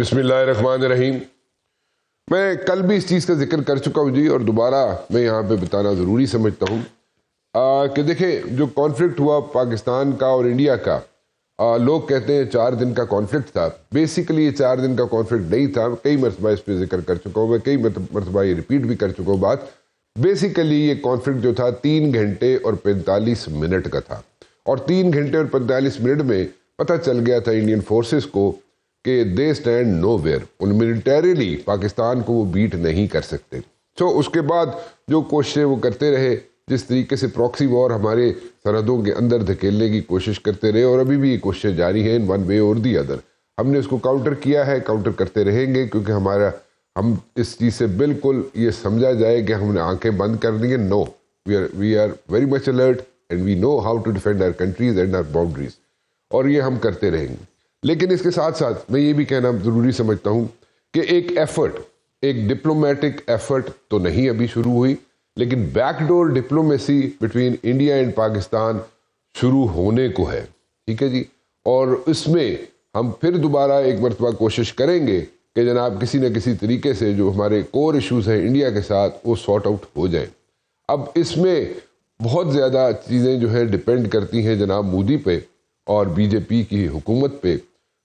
بسم اللہ الرحمن الرحیم. میں کل بھی اس چیز کا ذکر کر چکا ہوں جی، اور دوبارہ میں یہاں پہ بتانا ضروری سمجھتا ہوں کہ دیکھیں جو کانفلکٹ ہوا پاکستان کا اور انڈیا کا، لوگ کہتے ہیں 4 دن کا کانفلکٹ تھا. بیسیکلی یہ 4 دن کا کانفلکٹ نہیں تھا. کئی مرتبہ اس پہ ذکر کر چکا ہوں میں، کئی مرتبہ یہ ریپیٹ بھی کر چکا ہوں بات. بیسیکلی یہ کانفلکٹ جو تھا 3 گھنٹے اور 45 منٹ کا تھا، اور 3 گھنٹے اور 45 منٹ میں پتہ چل گیا تھا انڈین فورسز کو کہ they stand know where. In militarily Pakistan کو وہ بیٹ نہیں کر سکتے. اس کے بعد جو کوششیں وہ کرتے رہے، جس طریقے سے پراکسی وار ہمارے سرحدوں کے اندر دھکیلنے کی کوشش کرتے رہے، اور ابھی بھی یہ کوششیں جاری ہیں ان ون وے اور دی ادر. ہم نے اس کو کاؤنٹر کیا ہے، کاؤنٹر کرتے رہیں گے، کیونکہ ہم اس چیز سے بالکل یہ سمجھا جائے کہ ہم نے آنکھیں بند کر دی ہیں. No, we are very much alert and we know how to defend our countries and our boundaries, اور یہ ہم کرتے رہیں گے. لیکن اس کے ساتھ ساتھ میں یہ بھی کہنا ضروری سمجھتا ہوں کہ ایک ڈپلومیٹک ایفرٹ تو نہیں ابھی شروع ہوئی، لیکن back door diplomacy between India and Pakistan شروع ہونے کو ہے. ٹھیک ہے جی، اور اس میں ہم پھر دوبارہ ایک مرتبہ کوشش کریں گے کہ جناب کسی نہ کسی طریقے سے جو ہمارے کور ایشوز ہیں انڈیا کے ساتھ وہ سارٹ آؤٹ ہو جائیں. اب اس میں بہت زیادہ چیزیں جو ہے ڈپینڈ کرتی ہیں جناب مودی پہ اور بی جے پی کی حکومت پہ.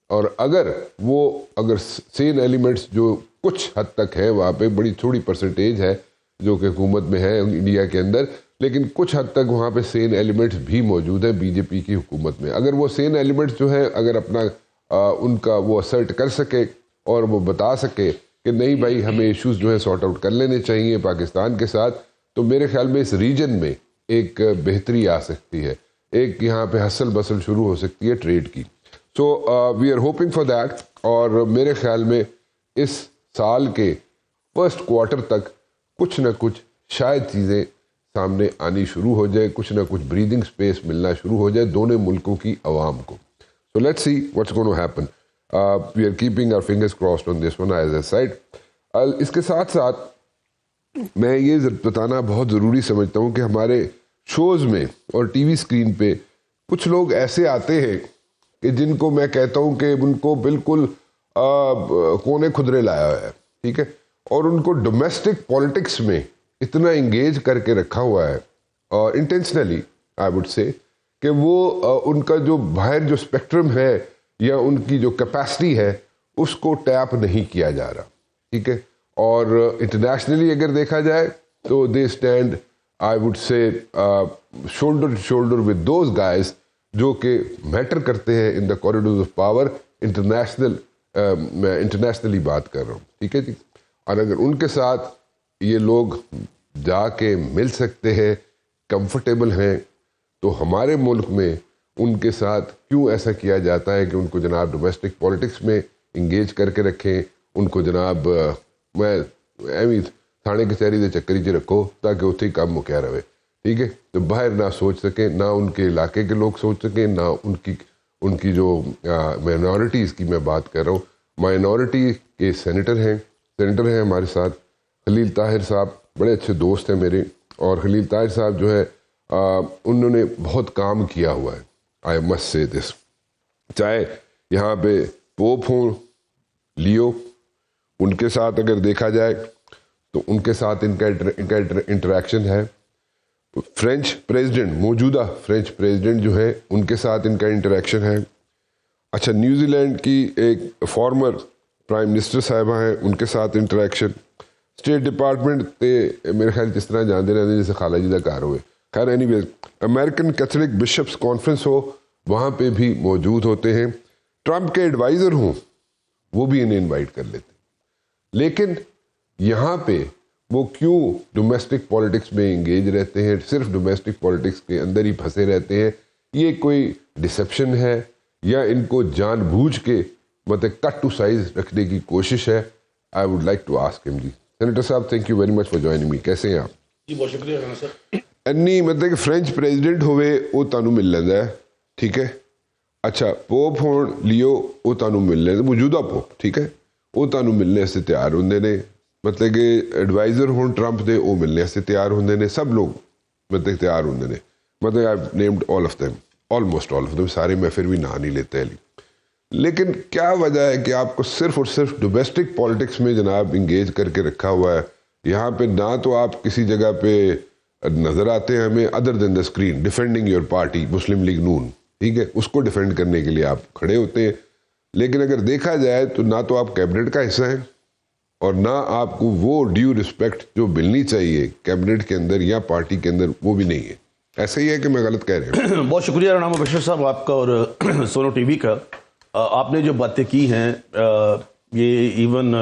اور اگر سین ایلیمنٹس جو کچھ حد تک ہے، وہاں پہ بڑی تھوڑی پرسنٹیج ہے جو کہ حکومت میں ہے انڈیا کے اندر، لیکن کچھ حد تک وہاں پہ سین ایلیمنٹس بھی موجود ہیں بی جے پی کی حکومت میں. اگر وہ سین ایلیمنٹس جو ہے اگر اپنا ان کا وہ اسرٹ کر سکے اور وہ بتا سکے کہ نہیں بھائی ہمیں ایشوز جو ہے سارٹ آؤٹ کر لینے چاہیے پاکستان کے ساتھ، تو میرے خیال میں اس ریجن میں ایک بہتری آ سکتی ہے، ایک یہاں پہ ہسل بسل شروع ہو سکتی ہے ٹریڈ کی. So we are hoping for that. اور میرے خیال میں اس سال کے فرسٹ کوارٹر تک کچھ نہ کچھ شاید چیزیں سامنے آنی شروع ہو جائے، کچھ نہ کچھ بریدنگ سپیس ملنا شروع ہو جائے دونوں ملکوں کی عوام کو. So let's see what's going to happen. We are keeping our fingers crossed on this one as a side. اس کے ساتھ ساتھ میں یہ بتانا بہت ضروری سمجھتا ہوں کہ ہمارے شوز میں اور ٹی وی اسکرین پہ کچھ لوگ ایسے آتے ہیں کہ جن کو میں کہتا ہوں کہ ان کو بالکل کونے کھدرے لایا ہوا ہے. ٹھیک ہے، اور ان کو ڈومیسٹک پالیٹکس میں اتنا انگیج کر کے رکھا ہوا ہے، اور انٹینشنلی آئی وڈ سے کہ وہ ان کا جو باہر جو اسپیکٹرم ہے یا ان کی جو کیپیسٹی ہے اس کو ٹیپ نہیں کیا جا رہا. ٹھیک ہے، اور انٹرنیشنلی اگر دیکھا جائے تو they stand I would say shoulder to shoulder with those guys جو کہ میٹر کرتے ہیں in the corridors of power میں انٹرنیشنلی بات کر رہا ہوں. ٹھیک ہے جی، اور اگر ان کے ساتھ یہ لوگ جا کے مل سکتے ہیں، کمفرٹیبل ہیں، تو ہمارے ملک میں ان کے ساتھ کیوں ایسا کیا جاتا ہے کہ ان کو جناب ڈومیسٹک پالیٹکس میں انگیج کر کے رکھیں، ان کو جناب میں ایویں تھانے کچہری دے چکری چ رکھو تاکہ اتنے ہی کام مکیا رہے. ٹھیک ہے، تو باہر نہ سوچ سکیں، نہ ان کے علاقے کے لوگ سوچ سکیں، نہ ان کی جو مائنورٹیز کی میں بات کر رہا ہوں. مائنورٹی کے سینیٹر ہیں ہمارے ساتھ خلیل طاہر صاحب، بڑے اچھے دوست ہیں میرے، اور خلیل طاہر صاحب جو ہے انہوں نے بہت کام کیا ہوا ہے. آئی مسٹ سے دس، چاہے یہاں پہ پوپ ہوں لیو، ان کے ساتھ اگر دیکھا جائے تو ان کے ساتھ ان کا انٹریکشن ہے. فرینچ پریزیڈنٹ، موجودہ فرینچ پریزیڈنٹ جو ہے ان کے ساتھ ان کا انٹریکشن ہے. اچھا، نیوزی لینڈ کی ایک فارمر پرائم منسٹر صاحبہ ہیں، ان کے ساتھ انٹریکشن. اسٹیٹ ڈپارٹمنٹ تے میرے خیال جس طرح جانتے رہتے ہیں جیسے خالہ جی کا کار ہوئے. خیر اینی ویز، امریکن کیتھولک بشپس کانفرنس ہو وہاں پہ بھی موجود ہوتے ہیں. ٹرمپ کے ایڈوائزر ہوں وہ بھی انہیں انوائٹ کر لیتے. لیکن یہاں پہ وہ کیوں ڈومیسٹک پالیٹکس میں انگیج رہتے ہیں، صرف ڈومیسٹک پالیٹکس کے اندر ہی پھنسے رہتے ہیں؟ یہ کوئی ڈسیپشن ہے یا ان کو جان بوجھ کے مطلب کٹ ٹو سائز رکھنے کی کوشش ہے؟ I would like to ask him. جی سینیٹر صاحب، thank you very much for joining me. کیسے ہیں آپ؟ جی بہت شکریہ رانا سر. اینی مطلب کہ فرینچ پریزیڈنٹ ہوئے وہ تانوں مل لینا ہے. ٹھیک ہے، اچھا پوپ ہون لیو وہ تانوں مل لینا، موجودہ پوپ ٹھیک ہے وہ تانوں ملنے سے تیار ہوندے نے. مطلب کہ ایڈوائزر ہون ٹرمپ دے وہ ملنے سے تیار ہوندے نے. سب لوگ مطلب تیار ہوندے نے. مطلب I named all of them, almost all of them, سارے میں پھر بھی نام نہیں لیتے علی. لیکن کیا وجہ ہے کہ آپ کو صرف اور صرف ڈومیسٹک پالیٹکس میں جناب انگیج کر کے رکھا ہوا ہے؟ یہاں پہ نہ تو آپ کسی جگہ پہ نظر آتے ہیں ہمیں other than the screen defending your party Muslim League نون، ٹھیک ہے، اس کو ڈیفینڈ کرنے کے لیے آپ کھڑے ہوتے ہیں، لیکن اگر دیکھا جائے تو نہ تو آپ کیبنٹ کا حصہ ہیں اور نہ آپ کو وہ ڈیو رسپیکٹ جو ملنی چاہیے کیبنٹ کے اندر یا پارٹی کے اندر وہ بھی نہیں ہے۔ ایسا ہی ہے کہ میں غلط کہہ رہا ہوں؟ بہت شکریہ رانا مبشر صاحب آپ کا اور سونو ٹی وی کا۔ آپ نے جو باتیں کی ہیں یہ ایون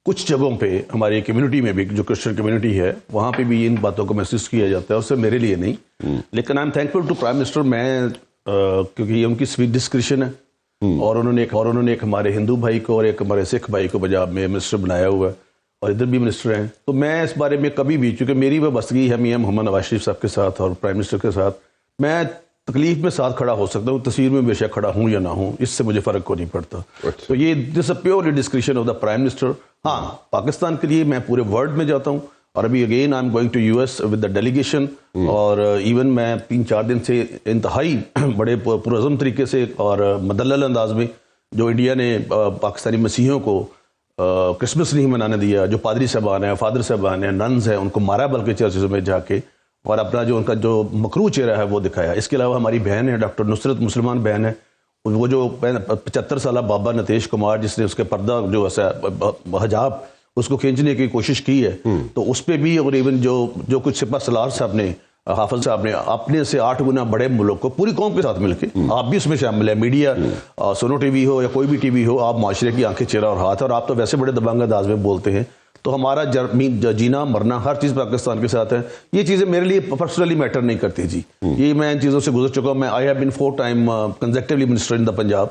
کچھ جگہوں پہ ہماری کمیونٹی میں بھی، جو کرسچن کمیونٹی ہے وہاں پہ بھی ان باتوں کو محسوس کیا جاتا ہے، اور صرف میرے لیے نہیں، لیکن I am thankful to prime minister, میں کیونکہ یہ ان کی سویٹ ڈسکرشن ہے، اور انہوں نے ایک ہمارے ہندو بھائی کو اور ایک ہمارے سکھ بھائی کو پنجاب میں منسٹر بنایا ہوا ہے، اور ادھر بھی منسٹر ہیں، تو میں اس بارے میں کبھی بھی، چونکہ میری وابستگی ہے میاں محمد نواز شریف صاحب کے ساتھ اور پرائم منسٹر کے ساتھ، میں تکلیف میں ساتھ کھڑا ہو سکتا ہوں، تصویر میں بے شک کھڑا ہوں یا نہ ہوں، اس سے مجھے فرق کو نہیں پڑتا۔ تو یہ this a purely discussion of the prime minister. ہاں، پاکستان کے لیے میں پورے ورلڈ میں جاتا ہوں، اور ابھی again I am going to U S with the delegation, اور ایون میں 3-4 دن سے انتہائی بڑے پرعزم طریقے سے اور مدلل انداز میں، جو انڈیا نے پاکستانی مسیحیوں کو کرسمس نہیں منانے دیا، جو پادری صاحبان ہیں، فادر صاحبان ہیں، ننز ہیں، ان کو مارا بلکہ چرچز میں جا کے، اور اپنا جو ان کا جو مکروہ چہرہ ہے وہ دکھایا۔ اس کے علاوہ ہماری بہن ہے ڈاکٹر نصرت مسلمان بہن ہے، وہ جو 75 سالہ بابا نتیش کمار جس نے اس کے پردہ جو حجاب اس کو کھینچنے کی کوشش کی ہے، تو اس پہ بھی، اور ایون جو کچھ سپہ سالار صاحب نے، حافظ صاحب نے اپنے سے 8 گنا بڑے ملک کو پوری قوم کے ساتھ مل کے، آپ بھی اس میں شامل ہیں، میڈیا، سونو ٹی وی ہو یا کوئی بھی ٹی وی ہو، آپ معاشرے کی آنکھیں، چہرہ اور ہاتھ، اور آپ تو ویسے بڑے دبنگ انداز میں بولتے ہیں، تو ہمارا جینا مرنا ہر چیز پاکستان کے ساتھ ہے۔ یہ چیزیں میرے لیے پرسنلی میٹر نہیں کرتی جی، یہ میں ان چیزوں سے گزر چکا ہوں۔ میں I have been 4 time consecutively minister in the Punjab,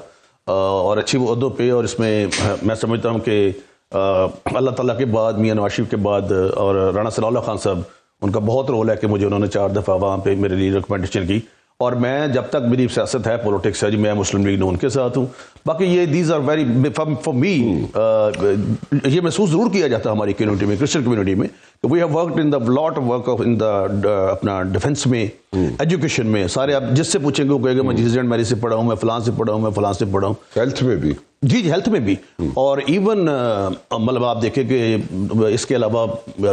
اور اچھی عہدوں پہ، اور اس میں میں سمجھتا ہوں کہ اللہ تعالیٰ کے بعد، میاں نواز شریف کے بعد، اور رانا ثناء اللہ خان صاحب، ان کا بہت رول ہے کہ مجھے انہوں نے 4 دفعہ وہاں پہ میرے لیے ریکمنڈیشن کی، اور میں جب تک میری سیاست ہے، پولیٹکس ہے جی، میں مسلم لیگ نون کے ساتھ ہوں۔ باقی یہ these are very far me, یہ محسوس ضرور کیا جاتا ہے ہماری کمیونٹی میں، کرسچن کمیونٹی میں، کہ we have worked in the lot of work in the اپنا ڈیفینس میں، ایجوکیشن میں، سارے آپ جس سے پوچھیں گے وہ کہے گا میں جیسس اینڈ میری سے پڑھا ہوں، میں فلاں سے پڑھا ہوں، میں فلاں سے پڑھا ہوں، ہیلتھ میں بھی، جی ہیلتھ میں بھی، اور ایون مطلب آپ دیکھیں کہ اس کے علاوہ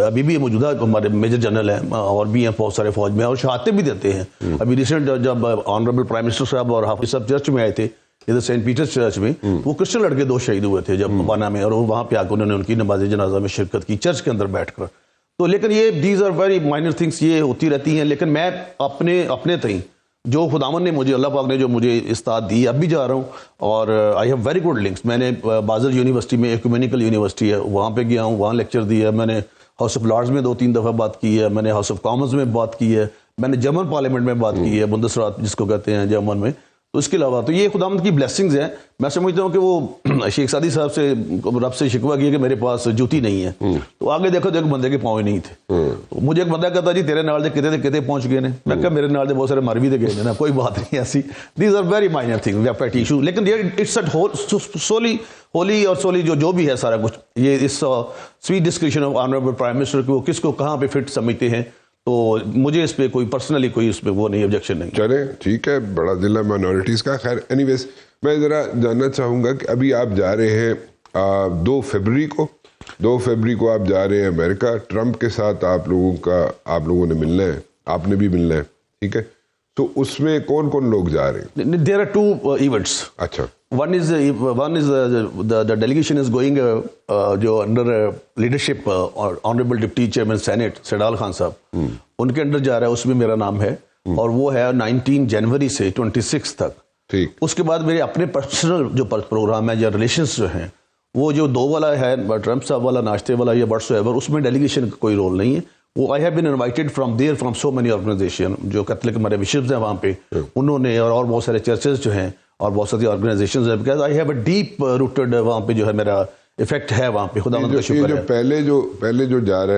ابھی بھی موجودہ ہمارے میجر جنرل ہیں اور بھی ہیں بہت سارے فوج میں، اور شہادتیں بھی دیتے ہیں۔ ابھی ریسنٹ جب آنریبل پرائم منسٹر صاحب اور حافظ صاحب چرچ میں آئے تھے، ادھر سینٹ پیٹرز چرچ میں، وہ کرسچن لڑکے 2 شہید ہوئے تھے جب پانا میں، اور وہاں پہ آ کے انہوں نے ان کی نماز جنازہ میں شرکت کی چرچ کے اندر بیٹھ کر۔ تو لیکن یہ these are very minor things, یہ ہوتی رہتی ہیں، لیکن میں اپنے تئیں جو خداوند نے مجھے، اللہ پاک نے جو مجھے استاد دی، اب بھی جا رہا ہوں، اور I have very good links. میں نے بازل یونیورسٹی میں، ایکومینیکل یونیورسٹی ہے، وہاں پہ گیا ہوں، وہاں لیکچر دیا ہے، میں نے ہاؤس آف لارڈز میں 2-3 دفعہ بات کی ہے، میں نے ہاؤس آف کامنز میں بات کی ہے، میں نے جرمن پارلیمنٹ میں بات کی ہے، بندسرات جس کو کہتے ہیں جرمن میں۔ تو اس کے علاوہ تو یہ خداوند کی بلیسنگز ہیں۔ میں سمجھتا ہوں کہ وہ شیخ سعدی صاحب سے رب سے شکوہ کیا کہ میرے پاس جوتی نہیں ہے، تو آگے دیکھو تو ایک بندے کے پاؤں ہی نہیں تھے۔ مجھے ایک بندہ کہتا جی تیرے نال دے کتے پہنچ گئے نے، میں کہا میرے نال دے بہت سارے مر بھی دے گئے نا، کوئی بات نہیں ایسی۔ These are very minor things, we have pet issue, لیکن اٹس سولی ہولی اور سولی جو بھی ہے سارا کچھ، یہ اس sweet discussion of honourable prime minister کو کس کو کہاں پہ فٹ سمجھتے ہیں، تو مجھے اس پہ کوئی پرسنلی کوئی اس پہ وہ نہیں، آبجیکشن نہیں۔ چلیں ٹھیک ہے، بڑا دل ہے مائنورٹیز کا۔ خیر اینی ویز، میں ذرا جاننا چاہوں گا کہ ابھی آپ جا رہے ہیں 2 فروری کو آپ جا رہے ہیں امریکہ، ٹرمپ کے ساتھ آپ لوگوں نے ملنا ہے، آپ نے بھی ملنا ہے، ٹھیک ہے، تو اس میں کون کون لوگ جا رہے ہیں؟ There are 2 events. اچھا، one is the delegation is going جو under leadership honorable deputy chairman senate Saidal Khan صاحب، ان کے انڈر جا رہا ہے، اس میں میرا نام ہے، اور وہ ہے 19 جنوری سے 26 تک۔ ٹھیک، اس کے بعد میرے اپنے پرسنل جو پروگرام ہے یا ریلیشنز جو ہیں، وہ جو 2 والا ہے، ٹرمپ صاحب والا ناشتے والا یا واٹس ایور، اس میں ڈیلیگیشن کا کوئی رول نہیں ہے۔ وہ I have been invited from so many organisation, جو کیتھولک ہمارے بشپز ہیں وہاں پہ، انہوں نے، اور بہت سارے چرچز جو ہیں اور بہت ساری آرگنائزیشنز ہیں، because I have a deep rooted وہاں پہ جو ہے میرا افیکٹ ہے وہاں پہ، خدا کا شکر ہے۔ پہلے جو جا رہا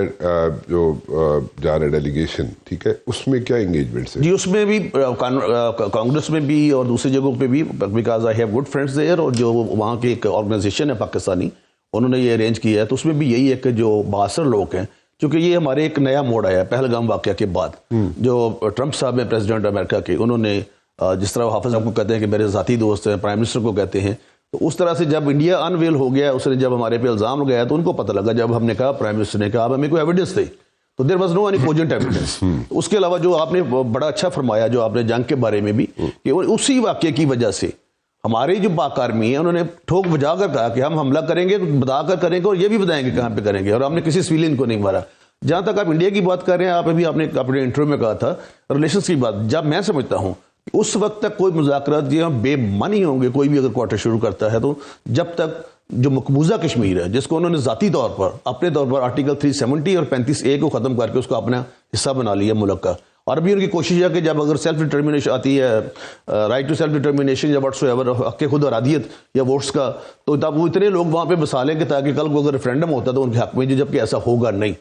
ہے ڈیلیگیشن، ٹھیک ہے، اس میں کیا انگیجمنٹ ہے؟ جی اس میں بھی کانگریس میں بھی اور دوسری جگہوں پہ بھی، because I have good friends there, اور جو وہاں کی ایک آرگنائزیشن ہے پاکستانی، انہوں نے یہ ارینج کیا ہے، تو اس میں بھی یہی ہے کہ جو بااثر لوگ ہیں، کیونکہ یہ ہمارے ایک نیا موڑ آیا ہے پہلگام واقعہ کے بعد، جو ٹرمپ صاحب ہیں پریزیڈنٹ امریکہ کے، انہوں نے جس طرح حافظ آپ کو کہتے ہیں کہ میرے ذاتی دوست ہیں، پرائم منسٹر کو کہتے ہیں، تو اس طرح سے جب انڈیا انویل ہو گیا، اس نے جب ہمارے پہ الزام لگایا تو ان کو پتہ لگا، جب ہم نے کہا پرائم منسٹر نے کہا اب ہمیں کوئی ایویڈنس دے، تو there was no any cogent evidence. اس کے علاوہ جو آپ نے بڑا اچھا فرمایا جو آپ نے جنگ کے بارے میں بھی، کہ اسی واقعے کی وجہ سے ہمارے جو پاک آرمی ہیں انہوں نے ٹھوک بجا کر کہا کہ ہم حملہ کریں گے، بتا کر کریں گے، اور یہ بھی بتائیں گے کہاں پہ کریں گے، اور ہم نے کسی سویلین کو نہیں مارا. جہاں تک آپ انڈیا کی بات کر رہے ہیں، آپ نے اپنے انٹرویو میں کہا تھا ریلیشنز کی بات، جب میں سمجھتا ہوں اس وقت تک کوئی مذاکرات یہ بے معنی ہوں گے. کوئی بھی اگر کوارٹر شروع کرتا ہے تو جب تک جو مقبوضہ کشمیر ہے، جس کو انہوں نے ذاتی طور پر اپنے طور پر آرٹیکل 370 اور 35A کو ختم کر کے اس کو اپنا حصہ بنا لیا ملک کا، اور ابھی ان کی کوشش ہے کہ جب اگر سیلف ڈٹرمنیشن آتی ہے، رائٹ ٹو سیلف ڈٹرمنیشن یا واٹس ایور، حق خود ارادیت یا ووٹس کا، تو تب وہ اتنے لوگ وہاں پہ بسا لیں کہ تاکہ کل کو اگر ریفرینڈم ہوتا تو ان کے حق میں، جبکہ ایسا ہوگا نہیں،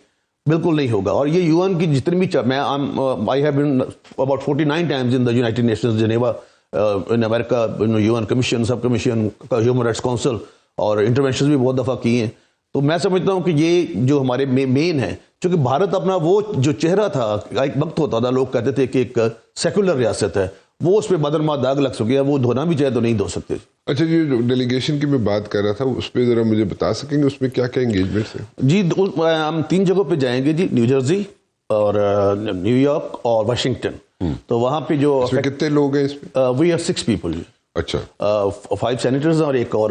بالکل نہیں ہوگا. اور یہ یو این کی جتنی بھی میں I have been about 49 times in the United Nations Geneva in America, U N commission, sub commission, human rights council, اور انٹروینشنز بھی بہت دفعہ کی ہیں. تو میں سمجھتا ہوں کہ یہ جو ہمارے مین ہے، چونکہ بھارت اپنا وہ جو چہرہ تھا، ایک وقت ہوتا تھا لوگ کہتے تھے کہ ایک سیکولر ریاست ہے، وہ اس پہ بدرما داغ لگ سکے، وہ دھونا بھی چاہے تو نہیں دھو سکتے. اچھا جی، ڈیلیگیشن کی میں بات کر رہا تھا، اس پہ ذرا مجھے بتا سکیں گے اس میں کیا کیا انگیجمنٹس ہیں؟ جی ہم 3 جگہوں پہ جائیں گے جی، نیو جرسی اور نیو یارک اور واشنگٹن. تو وہاں پہ جو کتنے لوگ ہیں اس پہ؟ وی آر 6 پیپل جی. اچھا. 5 سینیٹرز اور ایک اور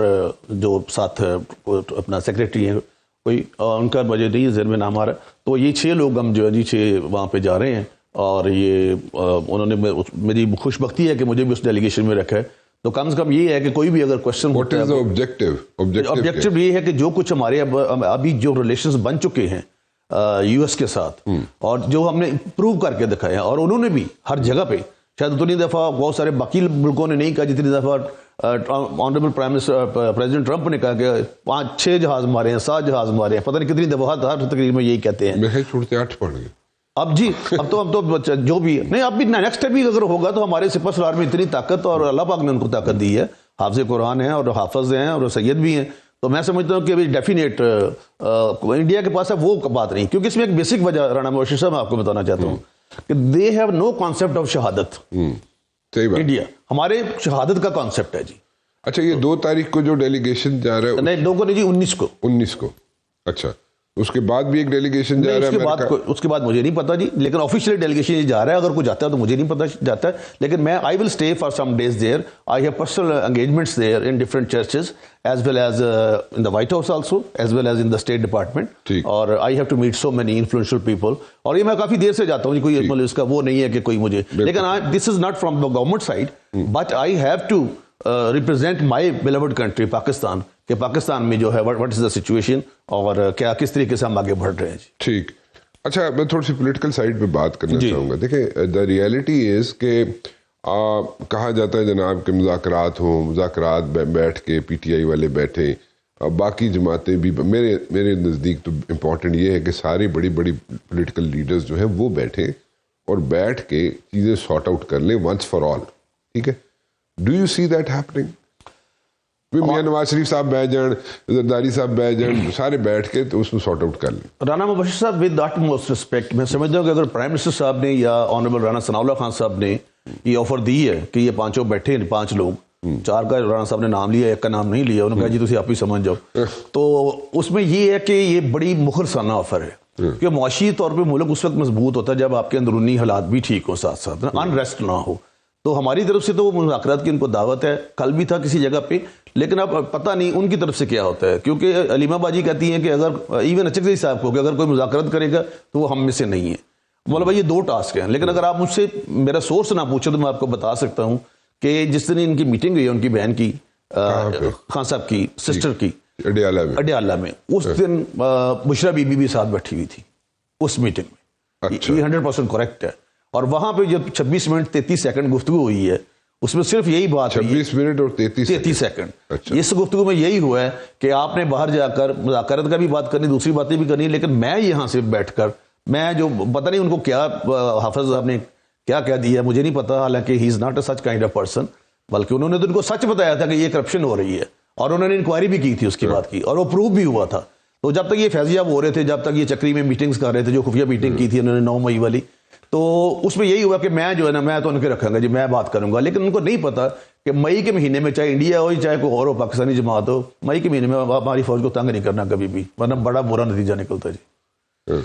جو ساتھ اپنا سیکریٹری ہیں کوئی، ان کا مجھے نہیں ذہن میں نام آ رہا. تو یہ 6 لوگ ہم جو ہے جی 6 وہاں پہ جا رہے ہیں، اور یہ انہوں نے میری خوش بختی ہے کہ مجھے بھی اس ڈیلیگیشن میں رکھا ہے. تو کم سے کم یہ ہے کہ کوئی بھی اگر کوشچن ہوتا ہے، آبجیکٹو یہ ہے کہ جو کچھ ہمارے ابھی جو ریلیشنز بن چکے ہیں یو ایس کے ساتھ، اور جو ہم نے پروو کر کے دکھائے ہیں، اور انہوں نے بھی ہر جگہ پہ، شاید اتنی دفعہ بہت سارے باقی ملکوں نے نہیں کہا جتنی دفعہ honourable prime minister president Trump نے کہا کہ 5-6 جہاز مارے ہیں، 7 جہاز مارے ہیں، پتہ نہیں کتنی دفعہ ہر تقریر میں یہی کہتے ہیں. میں چھوڑتے 8 پڑھ گئے اب جی. اب تو جو بھی نہیں، اب بھی نیکسٹ بھی اگر ہوگا تو ہمارے سپہ سالار میں اتنی طاقت، اور اللہ پاک نے ان کو طاقت دی ہے، حافظ قرآن ہیں اور حافظ ہیں اور سید بھی ہیں. تو میں سمجھتا ہوں کہ ابھی ڈیفینیٹ انڈیا کے پاس ہے وہ بات نہیں، کیونکہ اس میں ایک بیسک وجہ رانا مبشر صاحب میں آپ کو بتانا چاہتا ہوں کہ they have no concept of شہادت. انڈیا ہمارے شہادت کا کانسیپٹ ہے جی. اچھا، یہ 2 تاریخ کو جو ڈیلیگیشن جا رہا ہے؟ نہیں، 2 کو نہیں جی، 19 کو. اچھا، اس کے بعد بھی ایک ڈیلیگیشن جا رہا ہے؟ اس کے بعد مجھے نہیں پتا جی، لیکن آفیشلی ڈیلیگیشن یہ جا رہا ہے. اگر کوئی جاتا ہے تو مجھے نہیں پتا جاتا ہے، لیکن میں I will stay for some days there. I have personal engagements there in different churches as well as in the White House also as well as in the State Department. اور I have to meet so many influential people. اور یہ میں کافی دیر سے جاتا ہوں، کوئی اس کا وہ نہیں ہے کہ کوئی مجھے، لیکن this is not from the government side, but I have to represent my beloved country Pakistan, کہ پاکستان میں جو ہے واٹ از دا سچویشن، اور کیا کس طریقے سے ہم آگے بڑھ رہے ہیں. ٹھیک. اچھا، میں تھوڑی سی پولیٹیکل سائڈ پہ بات کرنا چاہوں گا. دیکھیں، دا ریئلٹی از کہ کہا جاتا ہے جناب کہ مذاکرات ہوں، مذاکرات بیٹھ کے پی ٹی آئی والے بیٹھیں، باقی جماعتیں بھی. میرے نزدیک تو امپورٹنٹ یہ ہے کہ ساری بڑی بڑی پولیٹیکل لیڈرز جو ہیں وہ بیٹھیں اور بیٹھ کے چیزیں سارٹ آؤٹ کر لیں ونس فار آل. ٹھیک ہے. Do you see that happening? Mian Nawaz Sharif صاحب بیٹھ جائیں، زرداری صاحب بیٹھ جائیں، سارے بیٹھ کے تو اس کو سارٹ آؤٹ کر لیں. رانا مبشر صاحب ود اٹ موسٹ ریسپیکٹ، میں سمجھتا ہوں کہ اگر پرائم منسٹر صاحب نے یا آنریبل رانا ثناء اللہ خان صاحب نے یہ آفر دی ہے کہ یہ 5 بیٹھے، 5 لوگ، 4 کا رانا صاحب نے نام لیا، 1 کا نام نہیں لیا، انہوں نے کہا جی تسی آپ ہی سمجھ جاؤ. تو اس میں یہ ہے کہ یہ بڑی مخلصانہ آفر ہے، کہ معاشی طور پہ ملک اس وقت مضبوط ہوتا ہے جب آپ کے اندرونی حالات بھی ٹھیک ہوں، ساتھ ساتھ انریسٹ نہ ہو. تو ہماری طرف سے تو وہ مذاکرات کی ان کو دعوت ہے، کل بھی تھا کسی جگہ پہ، لیکن اب پتہ نہیں ان کی طرف سے کیا ہوتا ہے. کیونکہ علیمہ باجی کہتی ہیں کہ اگر ایون اچکزئی صاحب کو کہ اگر کوئی مذاکرات کرے گا تو وہ ہم میں سے نہیں ہے. مولا بھائی یہ 2 ٹاسک ہیں، لیکن اگر آپ مجھ سے میرا سورس نہ پوچھیں تو میں آپ کو بتا سکتا ہوں کہ جس دن ان کی میٹنگ ہوئی ہے ان کی بہن کی، خان صاحب کی سسٹر کی، اڈیالہ میں، اس دن بشرا بی بی بھی ساتھ بیٹھی ہوئی تھی اس میٹنگ میں. یہ 100% کریکٹ ہے. اور وہاں پہ جب 26 منٹ 33 سیکنڈ گفتگو ہوئی ہے، اس میں صرف یہی بات 26 منٹ اور 33 سیکنڈ. اس گفتگو میں یہی ہوا ہے کہ آپ نے باہر جا کر مذاکرات کا بھی بات کرنی، دوسری باتیں بھی کرنی، لیکن میں یہاں سے بیٹھ کر میں جو پتہ نہیں ان کو کیا حافظ صاحب نے کیا کہہ دیا مجھے نہیں پتا، حالانکہ he is not a such kind of person, بلکہ انہوں نے تو ان کو سچ بتایا تھا کہ یہ کرپشن ہو رہی ہے، اور انہوں نے انکوائری بھی کی تھی اس کی بات کی، اور وہ پروف بھی ہوا تھا. تو جب تک یہ فیضیاب ہو رہے تھے، جب تک یہ چکری میں میٹنگز کر رہے تھے، جو خفیہ میٹنگ کی تھی انہوں نے 9 مئی والی، تو اس میں یہی ہوا کہ میں جو ہے نا میں تو ان کے رکھوں گا جی، میں بات کروں گا، لیکن ان کو نہیں پتا کہ مئی کے مہینے میں چاہے انڈیا ہو چاہے کوئی اور ہو پاکستانی جماعت ہو، مئی کے مہینے میں ہماری فوج کو تنگ نہیں کرنا کبھی بھی، ورنہ بڑا برا نتیجہ نکلتا جی۔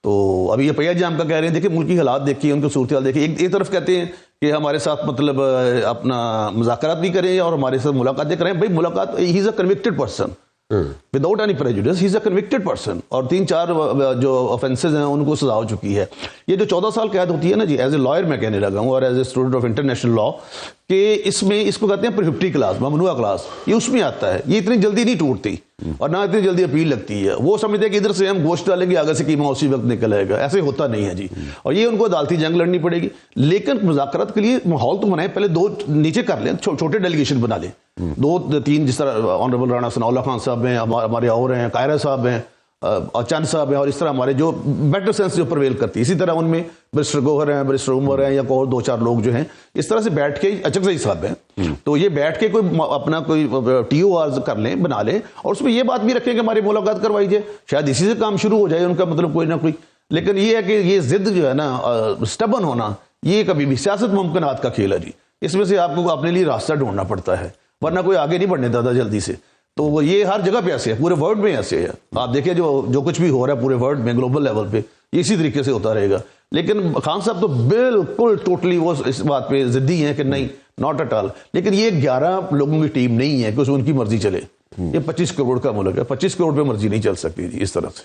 تو ابھی یہ پیا جام کا کہہ رہے ہیں، دیکھیں ملک کی حالات دیکھیے، ان کی صورتحال دیکھیے، ایک طرف کہتے ہیں کہ ہمارے ساتھ مطلب اپنا مذاکرات بھی کریں اور ہمارے ساتھ ملاقاتیں کریں، بھائی ملاقات، he is a convicted person without any prejudice, he is a convicted person, اور 3-4 جو آفینسز ہیں ان کو سزا ہو چکی ہے۔ یہ جو 14 سال قید ہوتی ہے نا جی، ایز اے لائر میں کہنے لگا ہوں اور as a student of international law, کہ اس میں اس کو کہتے ہیں پروہیبٹی کلاس، ممنوعہ کلاس، یہ اس میں آتا ہے، یہ اتنی جلدی نہیں ٹوٹتی اور نہ اتنی جلدی اپیل لگتی ہے۔ وہ سمجھتے ہیں کہ ادھر سے ہم گوشت ڈالیں گے آگے سے قیمہ اسی وقت نکل آئے گا، ایسے ہوتا نہیں ہے جی، اور یہ ان کو عدالتی جنگ لڑنی پڑے گی۔ لیکن مذاکرات کے لیے ماحول تو بنائیں، پہلے 2 نیچے کر لیں، چھوٹے ڈیلیگیشن بنا لیں، 2-3، جس طرح آنریبل رانا ثناء اللہ خان صاحب ہیں، ہمارے اور ہیں، قاہرہ صاحب ہیں اور چند صاحب ہیں، اور اس طرح ہمارے جو بیٹر سینس جو پرویل کرتی ہے، اسی طرح ان میں برسٹر گوہر ہیں، برسٹر عمر ہیں، یا اور 2-4 لوگ جو ہیں، اس طرح سے بیٹھ کے، اچکزئی صاحب ہیں، تو یہ بیٹھ کے کوئی اپنا کوئی ٹی او آر کر لیں، بنا لیں، اور اس میں یہ بات بھی رکھیں کہ ہماری ملاقات کروائی جائے، شاید اسی سے کام شروع ہو جائے ان کا، مطلب کوئی نہ کوئی۔ لیکن یہ ہے کہ یہ ضد جو ہے نا، سٹبن ہونا، یہ کبھی بھی سیاست ممکنات کا کھیل ہے جی، اس میں سے آپ کو اپنے لیے راستہ ڈھونڈنا پڑتا ہے، ورنہ کوئی آگے نہیں بڑھنے دیتا جلدی سے۔ تو یہ ہر جگہ پہ ایسے ہے، پورے ورلڈ میں ایسے ہے، آپ دیکھیں جو کچھ بھی ہو رہا ہے پورے ورلڈ میں، گلوبل لیول پہ اسی طریقے سے ہوتا رہے گا۔ لیکن خان صاحب تو بالکل ٹوٹلی وہ اس بات پہ ضدی ہیں کہ نہیں، ناٹ ایٹ آل۔ لیکن یہ 11 لوگوں کی ٹیم نہیں ہے کہ اس میں ان کی مرضی چلے، یہ 25 کروڑ کا ملک ہے، 25 کروڑ پہ مرضی نہیں چل سکتی جی اس طرح سے۔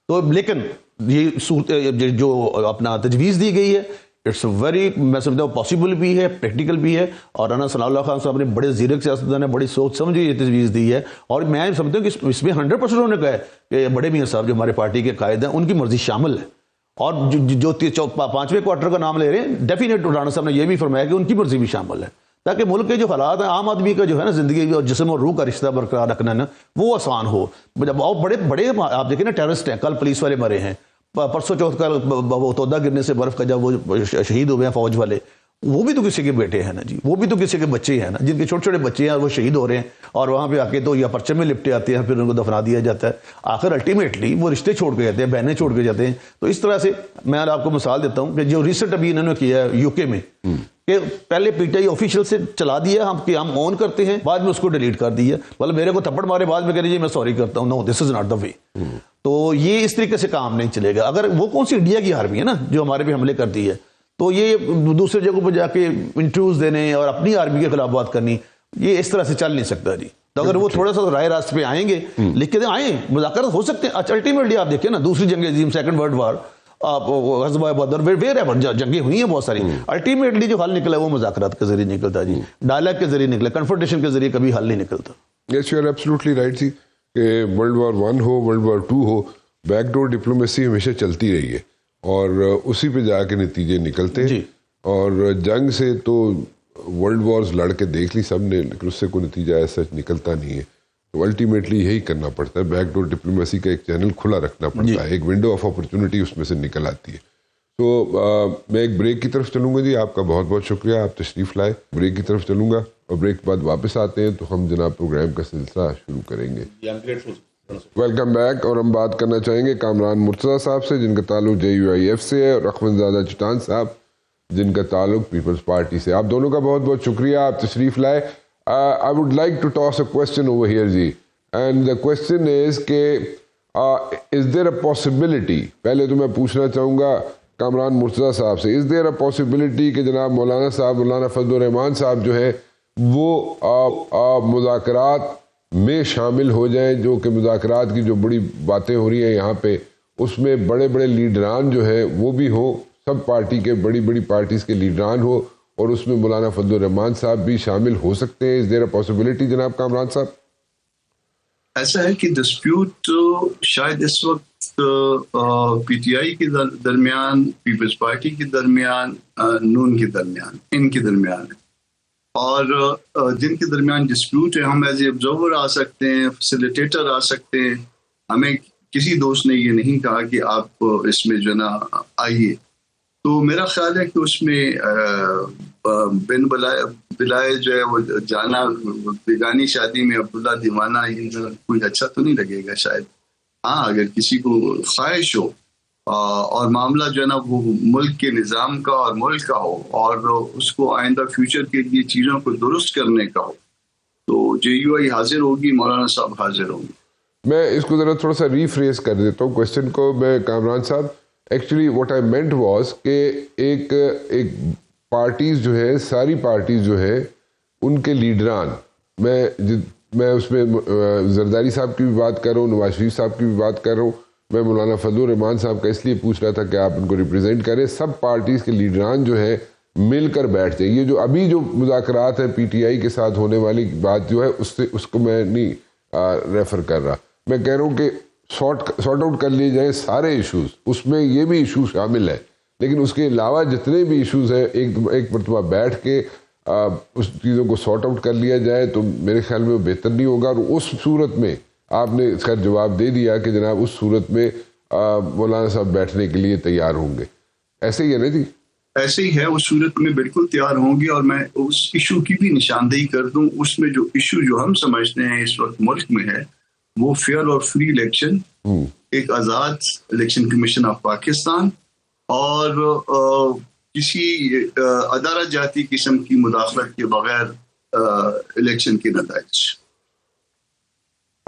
تو لیکن یہ جو اپنا تجویز دی گئی ہے، اٹس ویری، میں سمجھتا ہوں پاسبل بھی ہے، پریکٹیکل بھی ہے، اور رانا ثناء اللہ خان صاحب نے بڑے زیرک سیاستدان نے بڑی سوچ سمجھی یہ تجویز دی ہے، اور میں سمجھتا ہوں کہ اس میں 100% انہوں نے کہا ہے کہ بڑے میاں صاحب جو ہمارے پارٹی کے قائد ہیں ان کی مرضی شامل ہے، اور جو 5ویں کوارٹر کا نام لے رہے ہیں، ڈیفینیٹ رانا صاحب نے یہ بھی فرمایا کہ ان کی مرضی بھی شامل ہے، تاکہ ملک کے جو حالات ہیں، عام آدمی کا جو ہے نا زندگی اور جسم اور روح کا رشتہ برقرار رکھنا نا، وہ آسان ہو۔ جب بڑے آپ دیکھیں نا ٹیررسٹ ہیں، کل پولیس والے مرے ہیں، پرسوں چوتھ کا تودہ گرنے سے برف کا جب وہ شہید ہوئے ہیں فوج والے، وہ بھی تو کسی کے بیٹے ہیں نا جی، وہ بھی تو کسی کے بچے ہیں نا، جن کے چھوٹے چھوٹے بچے ہیں اور وہ شہید ہو رہے ہیں، اور وہاں پہ آ کے تو یا پرچم میں لپٹے آتے ہیں، پھر ان کو دفنا دیا جاتا ہے، آخر الٹیمیٹلی وہ رشتے چھوڑ کے جاتے ہیں، بہنیں چھوڑ کے جاتے ہیں۔ تو اس طرح سے میں آپ کو مثال دیتا ہوں کہ جو ریسنٹ ابھی انہوں نے کیا ہے یو کے میں، کہ پہلے پی ٹی آئی آفیشیل سے چلا دیا کہ ہم اون کرتے ہیں، بعد میں اس کو ڈیلیٹ کر دیا، مطلب میرے کو تھپڑ مارے بعد میں کہہ رہے میں سوری کرتا ہوں، نو دس از ناٹ دا وے۔ تو یہ اس طریقے سے کام نہیں چلے گا۔ اگر وہ کون سی انڈیا کی آرمی ہے نا جو ہمارے پہ حملے کرتی ہے، تو یہ دوسرے جگہوں پہ جا کے انٹرویوز دینے اور اپنی آرمی کے خلاف بات کرنی، یہ اس طرح سے چل نہیں سکتا جی۔ تو اگر وہ تھوڑا سا رائے راست پہ آئیں گے، لکھ کے آئیں، مذاکرات ہو سکتے ہیں۔ الٹیمیٹلی آپ دیکھیں نا دوسری جنگ عظیم، سیکنڈ ورلڈ وار، غزوہ بدر، ویر ایور جنگیں ہوئی ہیں بہت ساری، الٹیمیٹلی جو حل نکلا وہ مذاکرات کے ذریعے نکلتا جی، ڈائلاگ کے ذریعے نکلا، کنفرنٹیشن کے ذریعے کبھی حل نہیں نکلتا۔ Yes you are absolutely right جی، کہ ورلڈ وار 1 ہو، ورلڈ وار 2 ہو، بیک ڈور ڈپلومیسی ہمیشہ چلتی رہی ہے اور اسی پہ جا کے نتیجے نکلتے ہیں۔ اور جنگ سے تو ورلڈ وارز لڑ کے دیکھ لی سب نے، لیکن اس سے کوئی نتیجہ ایسا نکلتا نہیں ہے۔ تو الٹیمیٹلی یہی کرنا پڑتا ہے، بیک ڈور ڈپلومیسی کا ایک چینل کھلا رکھنا پڑتا ہے، ایک ونڈو آف اپرچونٹی اس میں سے نکل آتی ہے۔ تو میں ایک بریک کی طرف چلوں گا جی، آپ کا بہت بہت شکریہ، آپ تشریف لائے۔ بریک کی طرف چلوں گا اور بریک کے بعد واپس آتے ہیں تو ہم جناب پروگرام کا سلسلہ شروع کریں گے۔ ویلکم بیک، اور ہم بات کرنا چاہیں گے کامران مرتضیٰ صاحب سے جن کا تعلق JUIF سے ہے، اور اخوند زادہ چٹان صاحب جن کا تعلق پیپلز پارٹی سے۔ آپ دونوں کا بہت بہت شکریہ، آپ تشریف لائے۔ I would like to toss a question over here G, and the question is کہ is there a possibility، پہلے تو میں پوچھنا چاہوں گا کامران مرتضیٰ صاحب سے، is there a possibility کہ جناب مولانا صاحب، مولانا فضل الرحمان صاحب جو ہے وہ مذاکرات میں شامل ہو جائیں، جو کہ مذاکرات کی جو بڑی باتیں ہو رہی ہیں یہاں پہ، اس میں بڑے بڑے لیڈران جو ہیں وہ بھی ہوں، سب پارٹی کے بڑی بڑی پارٹیز کے لیڈران ہو، اور اس میں مولانا فضل الرحمان صاحب بھی شامل ہو سکتے ہیں؟ از دیر اے پاسبلٹی جناب کامران صاحب؟ ایسا ہے کہ ڈسپیوٹ شاید اس وقت PTI کے درمیان، پیپلز پارٹی کے درمیان، نون کے درمیان، ان کے درمیان ہے، اور جن کے درمیان ڈسپیوٹ ہے ہم ایز اے آبزرور آ سکتے ہیں، فیسیلیٹیٹر آ سکتے ہیں، ہمیں کسی دوست نے یہ نہیں کہا کہ آپ اس میں جو نا آئیے۔ تو میرا خیال ہے کہ اس میں بن بلائے جو ہے وہ جانا بیگانی شادی میں عبداللہ دیوانہ، یہ کوئی اچھا تو نہیں لگے گا شاید۔ ہاں اگر کسی کو خواہش ہو اور معاملہ جو ہے نا وہ ملک کے نظام کا اور ملک کا ہو اور اس کو آئندہ فیوچر کے لیے چیزوں کو درست کرنے کا ہو تو جے یو آئی حاضر ہوگی, مولانا صاحب حاضر ہوں گے. میں اس کو ذرا تھوڑا سا ریفریز کر دیتا ہوں کوشچن کو. میں کامران صاحب actually what I meant was کہ ایک پارٹیز جو ہے, ساری پارٹیز جو ہے ان کے لیڈران, میں اس میں زرداری صاحب کی بھی بات کر رہا ہوں, نواز شریف صاحب کی بھی بات کر رہا ہوں, میں مولانا فضل الرحمان صاحب کا اس لیے پوچھ رہا تھا کہ آپ ان کو ریپرزینٹ کریں. سب پارٹیز کے لیڈران جو ہے مل کر بیٹھ جائیں. یہ جو ابھی جو مذاکرات ہیں پی ٹی آئی کے ساتھ ہونے والی بات جو ہے اس کو میں نہیں ریفر کر رہا. میں کہہ رہا ہوں کہ سارٹ آؤٹ کر لیے جائیں سارے ایشوز, اس میں یہ بھی ایشو شامل ہے, لیکن اس کے علاوہ جتنے بھی ایشوز ہیں ایک مرتبہ بیٹھ کے اس چیزوں کو سارٹ آؤٹ کر لیا جائے تو میرے خیال میں وہ بہتر نہیں ہوگا. اور اس صورت میں آپ نے خیر جواب دے دیا کہ جناب اس صورت میں مولانا صاحب بیٹھنے کے لیے تیار ہوں گے. ایسے ہی ہے نا جی؟ ایسے ہی ہے, اس صورت میں بالکل تیار ہوں گے. اور میں اس ایشو کی بھی نشاندہی کر دوں, اس میں جو ایشو جو ہم سمجھتے ہیں اس وقت ملک میں ہے وہ فیئر اور فری الیکشن, ایک آزاد الیکشن کمیشن آف پاکستان اور کسی ادارہ جاتی قسم کی مداخلت کے بغیر الیکشن کے نتائج.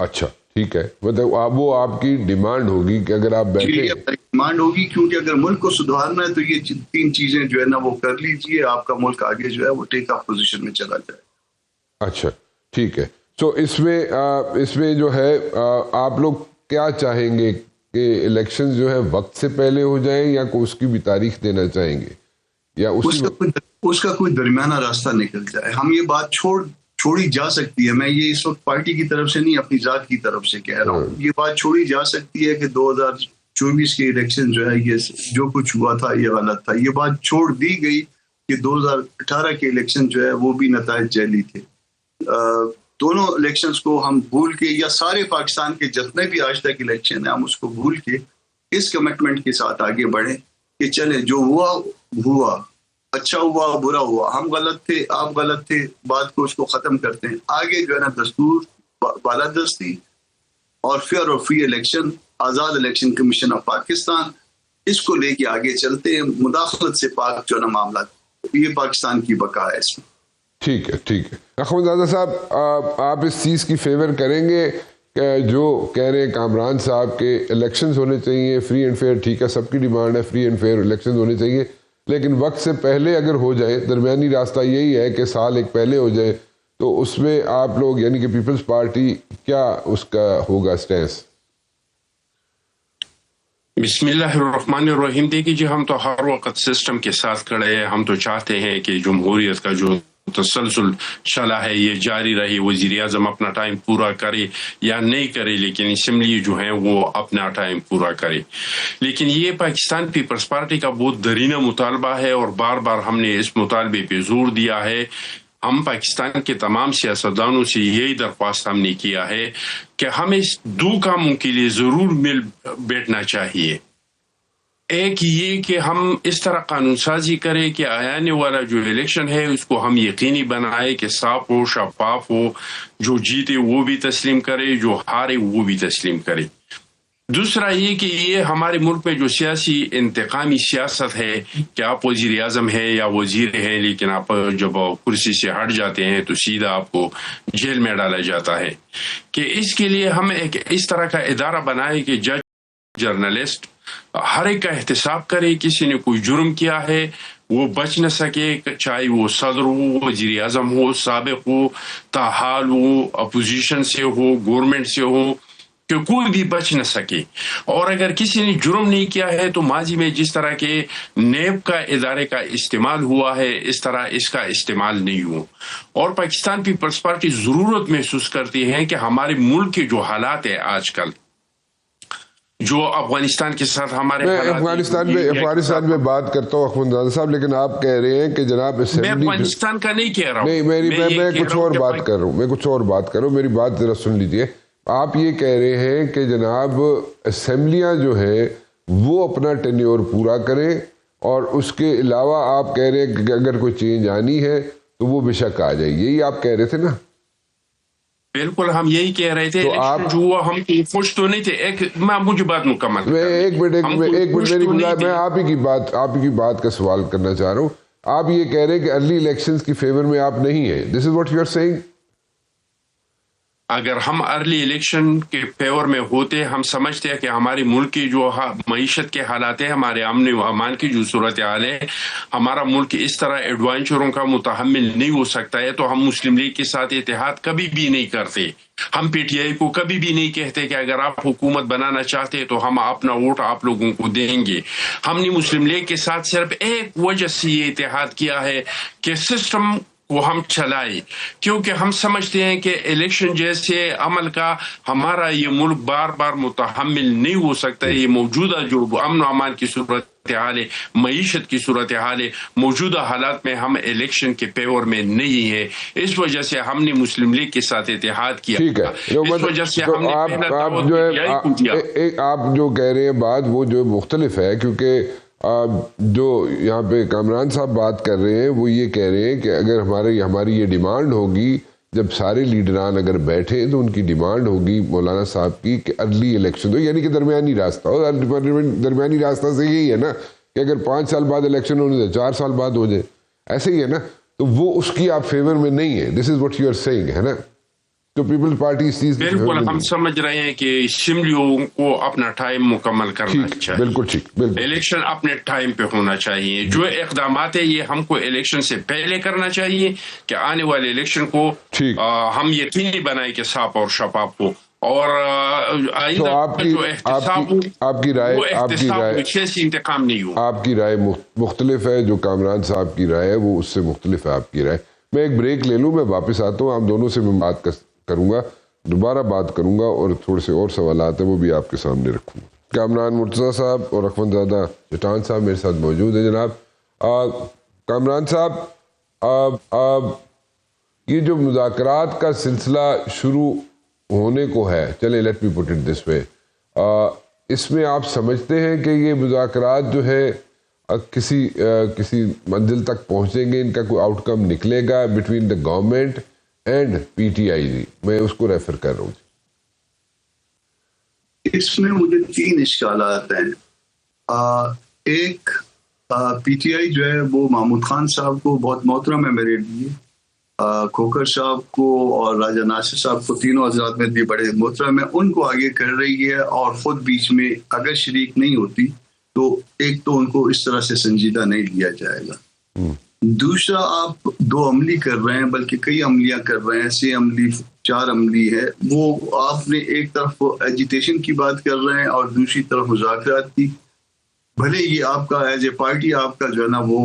اچھا ٹھیک ہے, مطلب وہ آپ کی ڈیمانڈ ہوگی کہ اگر آپ بیٹھے, ڈیمانڈ ہوگی کیونکہ اگر ملک کو سدھارنا ہے تو یہ 3 چیزیں جو ہے نا وہ کر لیجئے, آپ کا ملک آگے جو ہے وہ ٹیک آف پوزیشن میں چلا جائے. اچھا ٹھیک ہے. سو اس میں جو ہے آپ لوگ کیا چاہیں گے کہ الیکشن جو ہے وقت سے پہلے ہو جائیں یا اس کی بھی تاریخ دینا چاہیں گے یا اس کا کوئی درمیانہ راستہ نکل جائے؟ ہم یہ بات چھوڑی جا سکتی ہے, میں یہ اس وقت پارٹی کی طرف سے نہیں اپنی ذات کی طرف سے کہہ رہا ہوں, یہ بات چھوڑی جا سکتی ہے کہ 2024 کے الیکشن جو ہے یہ جو کچھ ہوا تھا یہ غلط تھا. یہ بات چھوڑ دی گئی کہ 2018 کے الیکشن جو ہے وہ بھی نتائج جعلی تھے. دونوں الیکشنز کو ہم بھول کے یا سارے پاکستان کے جتنے بھی آج تک الیکشن ہیں ہم اس کو بھول کے اس کمٹمنٹ کے ساتھ آگے بڑھیں کہ چلے جو ہوا, اچھا ہوا برا ہوا, ہم غلط تھے آپ غلط تھے, بات کو اس کو ختم کرتے ہیں. آگے جو ہے نا دستور, بالادستی اور فیئر اور فری الیکشن, آزاد الیکشن کمیشن آف پاکستان, اس کو لے کے آگے چلتے ہیں. مداخلت سے پاک جو ہے نا معاملات, یہ پاکستان کی بقا ہے اس میں. ٹھیک ہے ٹھیک ہے. اخوان زادہ صاحب آپ اس چیز کی فیور کریں گے کہ جو کہہ رہے ہیں کامران صاحب کے الیکشنز ہونے چاہیے فری اینڈ فیئر, ٹھیک ہے سب کی ڈیمانڈ ہے فری اینڈ فیئر الیکشنز ہونے چاہیے, لیکن وقت سے پہلے اگر ہو جائے, درمیانی راستہ یہی ہے کہ سال ایک پہلے ہو جائے, تو اس میں آپ لوگ یعنی کہ پیپلز پارٹی کیا اس کا ہوگا سٹینس؟ بسم اللہ الرحمن الرحیم. دیکھیے جی, ہم تو ہر وقت سسٹم کے ساتھ کھڑے ہیں. ہم تو چاہتے ہیں کہ جمہوریت کا جو تسلسل چلا ہے یہ جاری رہے, وزیر اعظم اپنا ٹائم پورا کرے یا نہیں کرے, لیکن اسمبلی جو ہے وہ اپنا ٹائم پورا کرے. لیکن یہ پاکستان پیپلز پارٹی کا بہت درینہ مطالبہ ہے اور بار بار ہم نے اس مطالبے پہ زور دیا ہے. ہم پاکستان کے تمام سیاستدانوں سے یہی درخواست ہم نے کیا ہے کہ ہمیں 2 کاموں کے لیے ضرور مل بیٹھنا چاہیے. ایک یہ کہ ہم اس طرح قانون سازی کریں کہ آنے والا جو الیکشن ہے اس کو ہم یقینی بنائے کہ صاف ہو, شفاف ہو, جو جیتے وہ بھی تسلیم کرے, جو ہارے وہ بھی تسلیم کرے. دوسرا یہ کہ یہ ہمارے ملک میں جو سیاسی انتقامی سیاست ہے کہ آپ وزیر اعظم ہیں یا وزیر ہیں, لیکن آپ جب کرسی سے ہٹ جاتے ہیں تو سیدھا آپ کو جیل میں ڈالا جاتا ہے, کہ اس کے لیے ہم ایک اس طرح کا ادارہ بنائے کہ جج, جرنلسٹ ہر ایک کا احتساب کرے. کسی نے کوئی جرم کیا ہے وہ بچ نہ سکے, چاہے وہ صدر ہو, وزیر اعظم ہو, سابق ہو, تاحال ہو, اپوزیشن سے ہو, گورنمنٹ سے ہو, کہ کوئی بھی بچ نہ سکے. اور اگر کسی نے جرم نہیں کیا ہے تو ماضی میں جس طرح کے نیب کا ادارے کا استعمال ہوا ہے اس طرح اس کا استعمال نہیں ہو. اور پاکستان پیپلز پارٹی ضرورت محسوس کرتی ہے کہ ہمارے ملک کے جو حالات ہیں آج کل, جو افغانستان کے ساتھ ہمارے میں افغانستان میں بات کرتا ہوں اخوان زادہ صاحب, لیکن آپ کہہ رہے ہیں کہ جناب میں افغانستان کا نہیں کہہ رہا ہوں, نہیں میں کچھ اور بات کر رہا ہوں, میری بات ذرا سن لیجئے. آپ یہ کہہ رہے ہیں کہ جناب اسمبلیاں جو ہیں وہ اپنا ٹینیور پورا کریں, اور اس کے علاوہ آپ کہہ رہے ہیں کہ اگر کوئی چینج آنی ہے تو وہ بے شک آ جائے, یہی آپ کہہ رہے تھے نا؟ بالکل ہم یہی کہہ رہے تھے، جو ہوا ہم خوش تو نہیں تھے. مجھے بات مکمل ایک منٹ میں آپ ہی کی بات کا سوال کرنا چاہ رہا ہوں. آپ یہ کہہ رہے ہیں کہ ارلی الیکشنز کی فیور میں آپ نہیں ہیں. This is what you are saying. اگر ہم ارلی الیکشن کے فیور میں ہوتے، ہم سمجھتے ہیں کہ ہماری ملک کی جو معیشت کے حالات ہیں، ہمارے امن و امان کی جو صورتحال ہے، ہمارا ملک اس طرح ایڈوانچروں کا متحمل نہیں ہو سکتا ہے، تو ہم مسلم لیگ کے ساتھ اتحاد کبھی بھی نہیں کرتے. ہم پی ٹی آئی کو کبھی بھی نہیں کہتے کہ اگر آپ حکومت بنانا چاہتے تو ہم اپنا ووٹ آپ لوگوں کو دیں گے. ہم نے مسلم لیگ کے ساتھ صرف ایک وجہ سے یہ اتحاد کیا ہے کہ سسٹم وہ ہم چلائے، کیونکہ ہم سمجھتے ہیں کہ الیکشن جیسے عمل کا ہمارا یہ ملک بار بار متحمل نہیں ہو سکتا ہے. یہ موجودہ جو امن و امان کی صورتحال ہے، معیشت کی صورتحال ہے، موجودہ حالات میں ہم الیکشن کے فیور میں نہیں ہے. اس وجہ سے ہم نے مسلم لیگ کے ساتھ اتحاد کیا. اس وجہ سے ہم نے آپ جو کہہ رہے ہیں بات وہ جو مختلف ہے، کیونکہ جو یہاں پہ کامران صاحب بات کر رہے ہیں وہ یہ کہہ رہے ہیں کہ اگر ہماری یہ ڈیمانڈ ہوگی، جب سارے لیڈران اگر بیٹھے تو ان کی ڈیمانڈ ہوگی مولانا صاحب کی کہ ارلی الیکشن ہو، یعنی کہ درمیانی راستہ ہو. درمیانی راستہ سے یہی ہے نا کہ اگر 5 سال بعد الیکشن ہونے تو 4 سال بعد ہو جائے، ایسے ہی ہے نا. تو وہ اس کی آپ فیور میں نہیں ہے. This is what you are saying, ہے نا. تو پیپلز پارٹی اس چیز بالکل ہم سمجھ رہے ہیں کہ اسمبلیوں کو اپنا ٹائم مکمل کرنا چاہیے. بالکل ٹھیک. الیکشن اپنے ٹائم پہ ہونا چاہیے. جو اقدامات ہیں یہ ہم کو الیکشن سے پہلے کرنا چاہیے کہ آنے والے الیکشن کو ہم یقینی بنائیں کہ صاف اور شفاف ہو. اور آپ کی رائے سیاسی انتقام نہیں ہو. آپ کی رائے مختلف ہے. جو کامران صاحب کی رائے ہے وہ اس سے مختلف ہے آپ کی رائے. میں ایک بریک لے لوں، میں واپس آتا ہوں. آپ دونوں سے میں بات کروں گا، دوبارہ بات کروں گا، اور تھوڑے سے اور سوالات ہیں وہ بھی آپ کے سامنے رکھوں گا. کامران مرتضیٰ صاحب اور اخوند زادہ چٹان صاحب میرے ساتھ موجود ہیں. جناب کامران صاحب، یہ جو مذاکرات کا سلسلہ شروع ہونے کو ہے، چلے let me put it this وے، اس میں آپ سمجھتے ہیں کہ یہ مذاکرات جو ہے کسی منزل تک پہنچیں گے، ان کا کوئی آؤٹ کم نکلے گا between the government and P T I جی؟ میں اس کو ریفر کر رہا ہوں. اس میں مجھے 3 اشکالات ہیں. ایک، پی ٹی آئی جو ہے وہ محمود خان صاحب کو بہت محترم ہے میرے لیے، کھوکھر صاحب کو اور راجہ ناصر صاحب کو، تینوں حضرات میں بھی بڑے محترم ہیں، ان کو آگے کر رہی ہے اور خود بیچ میں اگر شریک نہیں ہوتی تو ایک تو ان کو اس طرح سے سنجیدہ نہیں لیا جائے گا. دوسرا، آپ 2 عملی کر رہے ہیں، بلکہ کئی عملیاں کر رہے ہیں، 6 عملی 4 عملی ہے. وہ آپ نے ایک طرف ایجیٹیشن کی بات کر رہے ہیں اور دوسری طرف مذاکرات کی. بھلے یہ آپ کا ایز اے پارٹی آپ کا جو ہے نا وہ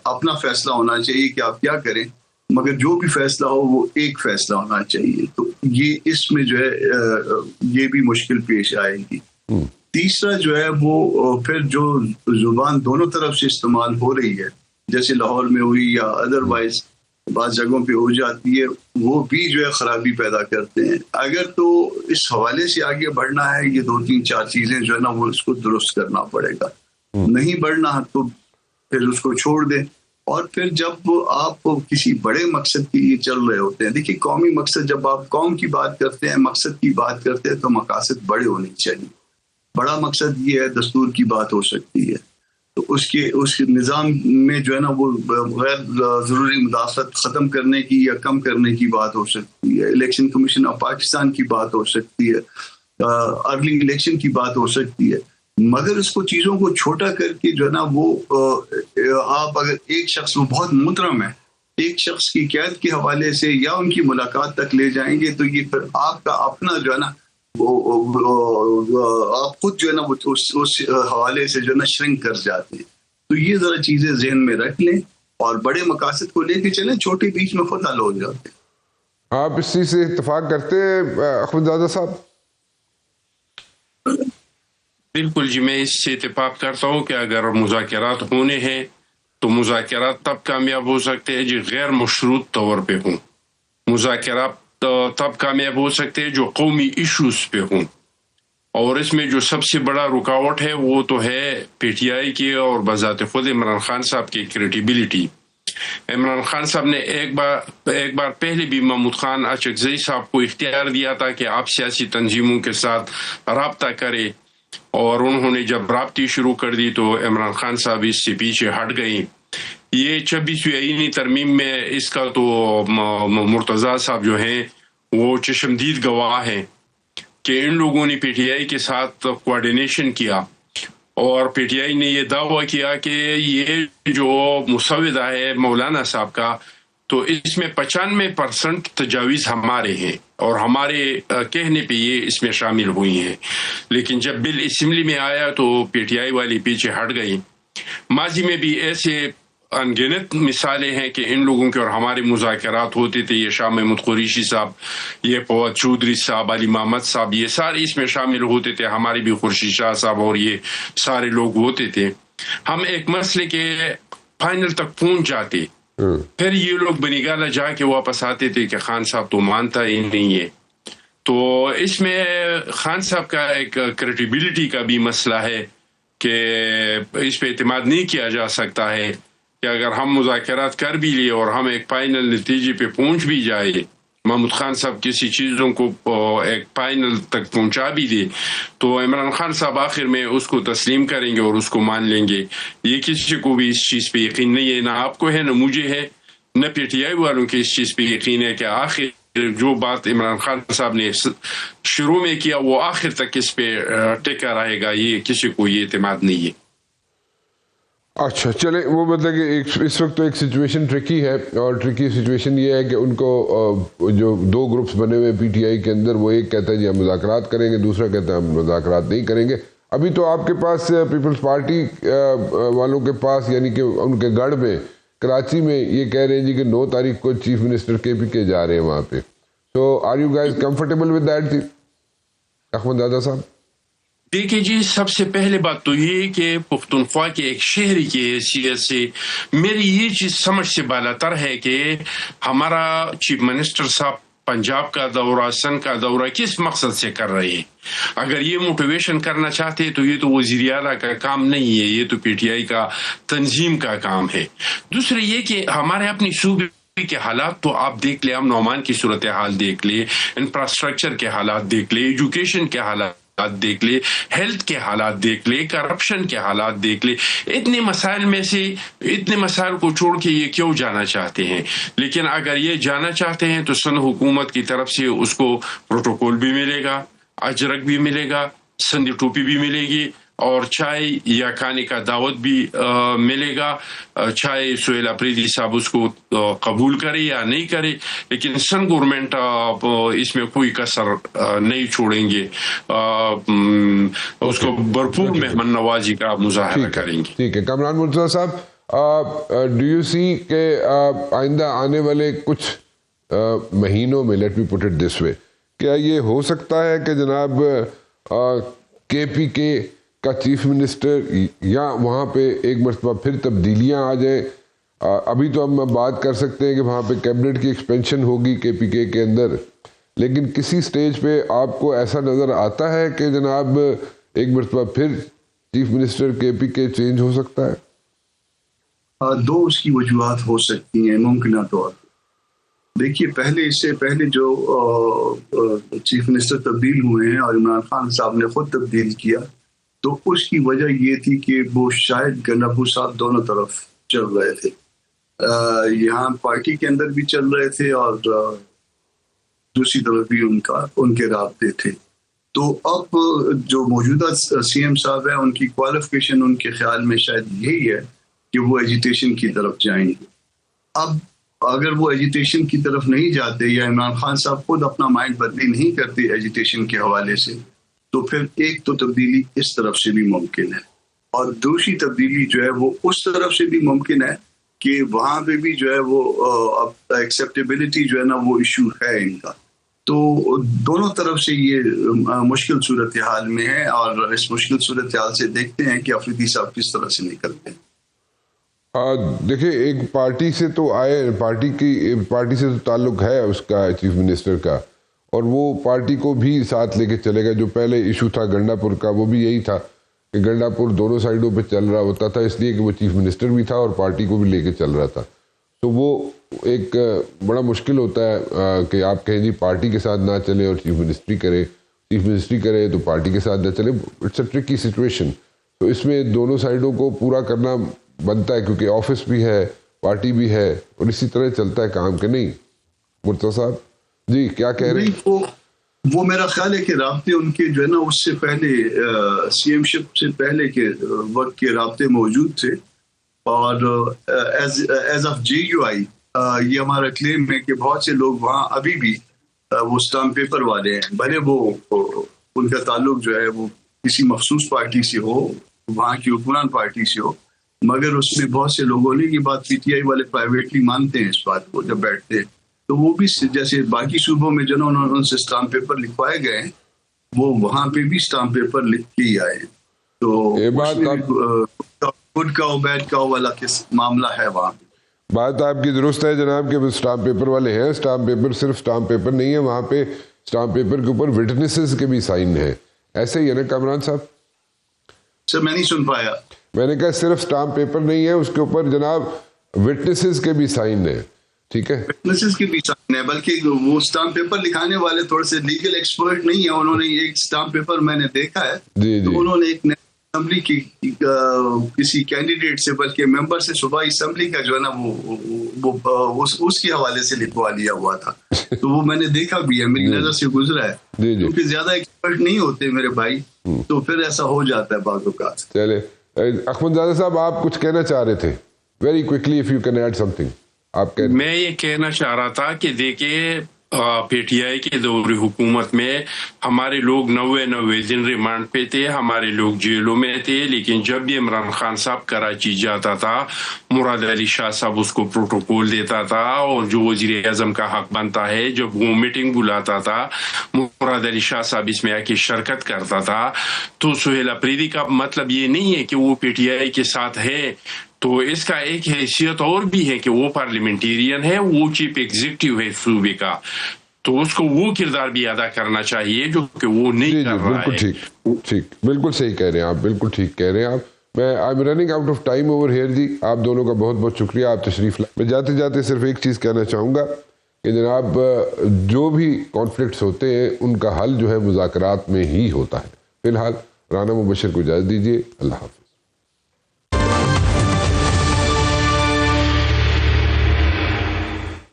اپنا فیصلہ ہونا چاہیے کہ آپ کیا کریں، مگر جو بھی فیصلہ ہو وہ ایک فیصلہ ہونا چاہیے. تو یہ اس میں جو ہے یہ بھی مشکل پیش آئے گی. تیسرا جو ہے وہ پھر جو زبان دونوں طرف سے استعمال ہو رہی ہے، جیسے لاہور میں ہوئی یا ادروائز بعض جگہوں پہ ہو جاتی ہے، وہ بھی جو ہے خرابی پیدا کرتے ہیں. اگر تو اس حوالے سے آگے بڑھنا ہے، یہ 2 3 4 چیزیں جو ہے نا وہ اس کو درست کرنا پڑے گا. نہیں بڑھنا تو پھر اس کو چھوڑ دیں. اور پھر جب آپ کسی بڑے مقصد کے لیے چل رہے ہوتے ہیں، دیکھیے قومی مقصد، جب آپ قوم کی بات کرتے ہیں، مقصد کی بات کرتے ہیں، تو مقاصد بڑے ہونے چاہیے. بڑا مقصد یہ ہے دستور کی بات ہو سکتی ہے، تو اس کے نظام میں جو ہے نا وہ غیر ضروری مداخلت ختم کرنے کی یا کم کرنے کی بات ہو سکتی ہے. الیکشن کمیشن آف پاکستان کی بات ہو سکتی ہے، ارلی الیکشن کی بات ہو سکتی ہے. مگر اس کو چیزوں کو چھوٹا کر کے جو ہے نا وہ آپ اگر ایک شخص وہ بہت محترم ہے، ایک شخص کی قید کے حوالے سے یا ان کی ملاقات تک لے جائیں گے، تو یہ پھر آپ کا اپنا جو ہے نا آپ خود جو ہے نا اس حوالے سے جو ہے نا شرنک کر جاتے ہیں. تو یہ ذرا چیزیں ذہن میں رکھ لیں اور بڑے مقاصد کو لے کے چلیں، چھوٹے بیچ میں خود حل ہو جاتے ہیں. آپ اس چیز سے اتفاق کرتے ہیں اخوند زادہ صاحب؟ بالکل جی، میں اس سے اتفاق کرتا ہوں کہ اگر مذاکرات ہونے ہیں تو مذاکرات تب کامیاب ہو سکتے ہیں جو غیر مشروط طور پہ ہوں. مذاکرات تب کامیاب ہو سکتے ہیں جو قومی ایشوز پہ ہوں. اور اس میں جو سب سے بڑا رکاوٹ ہے وہ تو ہے پی ٹی آئی کی اور بذات خود عمران خان صاحب کی کریڈیبلٹی. عمران خان صاحب نے ایک بار پہلے بھی محمود خان اچکزئی صاحب کو اختیار دیا تھا کہ آپ سیاسی تنظیموں کے ساتھ رابطہ کرے، اور انہوں نے جب رابطی شروع کر دی تو عمران خان صاحب اس سے پیچھے ہٹ گئی. یہ 26ویں آئینی ترمیم میں اس کا تو مرتضیٰ صاحب جو ہیں وہ چشمدید گواہ ہیں کہ ان لوگوں نے پی ٹی آئی کے ساتھ کوآرڈینیشن کیا، اور پی ٹی آئی نے یہ دعویٰ کیا کہ یہ جو مسودہ ہے مولانا صاحب کا، تو اس میں 95% تجاویز ہمارے ہیں اور ہمارے کہنے پہ یہ اس میں شامل ہوئی ہیں. لیکن جب بل اسمبلی میں آیا تو پی ٹی آئی والی پیچھے ہٹ گئی. ماضی میں بھی ایسے انگنت مثالیں ہیں کہ ان لوگوں کے اور ہمارے مذاکرات ہوتے تھے. یہ شاہ محمود قریشی صاحب، یہ فواد چودھری صاحب، علی محمد صاحب، یہ سارے اس میں شامل ہوتے تھے. ہمارے بھی خورشید شاہ صاحب اور یہ سارے لوگ ہوتے تھے. ہم ایک مسئلے کے فائنل تک پہنچ جاتے، پھر یہ لوگ بنگالہ جا کے واپس آتے تھے کہ خان صاحب تو مانتا ہی نہیں ہے. تو اس میں خان صاحب کا ایک کریڈیبلٹی کا بھی مسئلہ ہے کہ اس پہ اعتماد نہیں کیا جا سکتا ہے کہ اگر ہم مذاکرات کر بھی لیے اور ہم ایک فائنل نتیجے پہ پہنچ بھی جائے، محمود خان صاحب کسی چیزوں کو ایک فائنل تک پہنچا بھی دے، تو عمران خان صاحب آخر میں اس کو تسلیم کریں گے اور اس کو مان لیں گے. یہ کسی کو بھی اس چیز پہ یقین نہیں ہے، نہ آپ کو ہے، نہ مجھے ہے، نہ پی ٹی آئی والوں کے اس چیز پہ یقین ہے کہ آخر جو بات عمران خان صاحب نے شروع میں کیا وہ آخر تک اس پہ ٹکا رہے گا. یہ کسی کو یہ اعتماد نہیں ہے. اچھا چلیں، وہ مطلب کہ اس وقت تو ایک سچویشن ٹرکی ہے، اور ٹرکی سچویشن یہ ہے کہ ان کو جو دو گروپس بنے ہوئے پی ٹی آئی کے اندر، وہ ایک کہتا ہے جی ہم مذاکرات کریں گے، دوسرا کہتا ہے ہم مذاکرات نہیں کریں گے. ابھی تو آپ کے پاس پیپلز پارٹی والوں کے پاس، یعنی کہ ان کے گڑھ میں کراچی میں یہ کہہ رہے ہیں جی کہ 9 تاریخ کو چیف منسٹر کے پی کے جا رہے ہیں وہاں پہ. تو are you guys comfortable with that جی احمد دادا صاحب؟ دیکھیے جی، سب سے پہلے بات تو یہ کہ پختونخوا کے ایک شہری کی حیثیت سے میری یہ چیز سمجھ سے بالا تر ہے کہ ہمارا چیف منسٹر صاحب پنجاب کا دورہ، سندھ کا دورہ کس مقصد سے کر رہے ہیں. اگر یہ موٹیویشن کرنا چاہتے تو یہ تو وزیر اعلیٰ کا کام نہیں ہے، یہ تو پی ٹی آئی کا تنظیم کا کام ہے. دوسرے یہ کہ ہمارے اپنی صوبے کے حالات تو آپ دیکھ لیں، ہم نعمان کی صورتحال دیکھ لیں، انفراسٹرکچر کے حالات دیکھ لیں، ایجوکیشن کے حالات دیکھ لے، ہیلتھ کے حالات دیکھ لے، کرپشن کے حالات دیکھ لے. اتنے مسائل میں سے اتنے مسائل کو چھوڑ کے یہ کیوں جانا چاہتے ہیں؟ لیکن اگر یہ جانا چاہتے ہیں تو سندھ حکومت کی طرف سے اس کو پروٹوکول بھی ملے گا، اجرک بھی ملے گا، سندھی ٹوپی بھی ملے گی، اور چائے یا کھانے کا دعوت بھی ملے گا. چاہے سہیل اپریدی صاحب اس کو قبول کرے یا نہیں کرے، لیکن سندھ گورنمنٹ اس میں کوئی کسر نہیں چھوڑیں گے، اس کو بھرپور مہمان نوازی کا مظاہرہ کریں گے. ٹھیک ہے. کامران مرتضیٰ صاحب، ڈو یو سی کہ آئندہ آنے والے کچھ مہینوں میں، let me put it this وے، کیا یہ ہو سکتا ہے کہ جناب کے پی کے کا چیف منسٹر یا وہاں پہ ایک مرتبہ پھر تبدیلیاں آ جائیں؟ ابھی تو ہم بات کر سکتے ہیں کہ وہاں پہ کیبنٹ کی ایکسپینشن ہوگی کے پی کے اندر، لیکن کسی سٹیج پہ آپ کو ایسا نظر آتا ہے کہ جناب ایک مرتبہ پھر چیف منسٹر کے پی کے چینج ہو سکتا ہے؟ دو اس کی وجوہات ہو سکتی ہیں ممکنہ طور پر. دیکھیے، اس سے پہلے جو چیف منسٹر تبدیل ہوئے ہیں اور عمران خان صاحب نے خود تبدیل کیا، تو اس کی وجہ یہ تھی کہ وہ شاید گنڈاپور صاحب دونوں طرف چل رہے تھے، یہاں پارٹی کے اندر بھی چل رہے تھے اور دوسری طرف بھی ان کے رابطے تھے. تو اب جو موجودہ سی ایم صاحب ہیں، ان کی کوالیفیکیشن ان کے خیال میں شاید یہی ہے کہ وہ ایجیٹیشن کی طرف جائیں گے. اب اگر وہ ایجیٹیشن کی طرف نہیں جاتے یا عمران خان صاحب خود اپنا مائنڈ بدلی نہیں کرتے ایجیٹیشن کے حوالے سے، تو پھر ایک تو تبدیلی اس طرف سے بھی ممکن ہے، اور دوسری تبدیلی جو ہے وہ اس طرف سے بھی ممکن ہے کہ وہاں پہ بھی جو ہے وہ ایکسیپٹیبلٹی جو ہے نا وہ ایشو ہے ان کا. تو دونوں طرف سے یہ مشکل صورتحال میں ہے، اور اس مشکل صورتحال سے دیکھتے ہیں کہ افریدی صاحب کس طرح سے نکلتے ہیں. دیکھیں، ایک پارٹی سے تو آئے، پارٹی سے تو تعلق ہے اس کا چیف منسٹر کا، اور وہ پارٹی کو بھی ساتھ لے کے چلے گا. جو پہلے ایشو تھا گنڈاپور کا، وہ بھی یہی تھا کہ گنڈاپور دونوں سائڈوں پہ چل رہا ہوتا تھا، اس لیے کہ وہ چیف منسٹر بھی تھا اور پارٹی کو بھی لے کے چل رہا تھا. تو وہ ایک بڑا مشکل ہوتا ہے کہ آپ کہیں جی پارٹی کے ساتھ نہ چلے اور چیف منسٹری کرے تو پارٹی کے ساتھ نہ چلے. It's a tricky situation. تو اس میں دونوں سائڈوں کو پورا کرنا بنتا ہے کیونکہ آفس بھی ہے, پارٹی بھی ہے, اور اسی طرح چلتا ہے کام. کہ نہیں مرتضیٰ صاحب جی کیا کہہ رہے ہیں؟ وہ میرا خیال ہے کہ رابطے ان کے جو ہے نا اس سے پہلے سی ایم شپ سے پہلے کے وقت کے رابطے موجود تھے. اور ایز آف GUI یہ ہمارا کلیم ہے کہ بہت سے لوگ وہاں ابھی بھی وہ اسٹامپ پیپر والے ہیں, بھلے وہ ان کا تعلق جو ہے وہ کسی مخصوص پارٹی سے ہو, وہاں کی حکمران پارٹی سے ہو, مگر اس میں بہت سے لوگوں نے یہ بات PTI والے پرائیویٹلی مانتے ہیں اس بات کو جب بیٹھتے ہیں. تو وہ بھی جیسے باقی صوبوں میں جو نا انہوں نے ان سے اسٹامپ پیپر لکھوائے گئے ہیں, وہ وہاں پہ بھی اسٹامپ پیپر لکھ کے ہی آئے ہیں. تو گڈ کا بیڈ کا والا معاملہ ہے وہاں پہ. بات آپ کی درست ہے جناب کہ اسٹامپ پیپر والے ہیں. اسٹامپ پیپر صرف اسٹامپ پیپر نہیں ہے, وہاں پہ اسٹامپ پیپر کے اوپر وٹنسز کے بھی سائن ہیں. ایسے ہی ہے نا کامران صاحب؟ سر میں نہیں سن پایا. میں نے کہا صرف اسٹامپ پیپر نہیں ہے, اس کے اوپر جناب وٹنسز کے بھی سائن ہیں. ٹھیک ہے, وٹنسز کے بھی سائن ہے, بلکہ وہ اسٹامپ پیپر لکھانے والے تھوڑے سے لیگل ایکسپرٹ نہیں ہیں. انہوں نے ایک اسٹامپ پیپر میں نے دیکھا ہے, تو انہوں نے ایک اسمبلی کی کسی کینڈیڈیٹ سے بلکہ ممبر سے صوبائی اسمبلی کا جو ہے نا وہ اس کے حوالے سے لکھوا لیا ہوا تھا. تو وہ میں نے دیکھا بھی ہے, میری نظر سے گزرا ہے. کیونکہ زیادہ ایکسپرٹ نہیں ہوتے میرے بھائی, تو پھر ایسا ہو جاتا ہے بعض اوقات. چلے احمد زادہ صاحب آپ کچھ کہنا چاہ رہے تھے, very quickly if you can add something. آپ میں یہ کہنا چاہ رہا تھا کہ دیکھیے PTI کے دور حکومت میں ہمارے لوگ 90 دن ریمانڈ پہ تھے, ہمارے لوگ جیلوں میں تھے. لیکن جب بھی عمران خان صاحب کراچی جاتا تھا, مراد علی شاہ صاحب اس کو پروٹوکول دیتا تھا, اور جو وزیر اعظم کا حق بنتا ہے جب وہ میٹنگ بلاتا تھا مراد علی شاہ صاحب اس میں آ کے شرکت کرتا تھا. تو سہیل اپریدی کا مطلب یہ نہیں ہے کہ وہ PTI کے ساتھ ہے, تو اس کا ایک حیثیت اور بھی ہے کہ وہ پارلیمنٹیرین ہے, وہ چیف ایگزیکٹو ہے صوبے کا, تو اس کو وہ کردار بھی ادا کرنا چاہیے جو کہ وہ نہیں کر رہا ہے. ٹھیک, بالکل صحیح کہہ رہے ہیں آپ, بالکل ٹھیک کہہ رہے ہیں آپ. میں I am running out of time over here جی. آپ دونوں کا بہت بہت شکریہ, آپ تشریف لائے. میں جاتے جاتے صرف ایک چیز کہنا چاہوں گا کہ جناب جو بھی کانفلکٹس ہوتے ہیں ان کا حل جو ہے مذاکرات میں ہی ہوتا ہے. فی الحال رانا مبشر کو اجازت دیجیے. اللہ حافظ.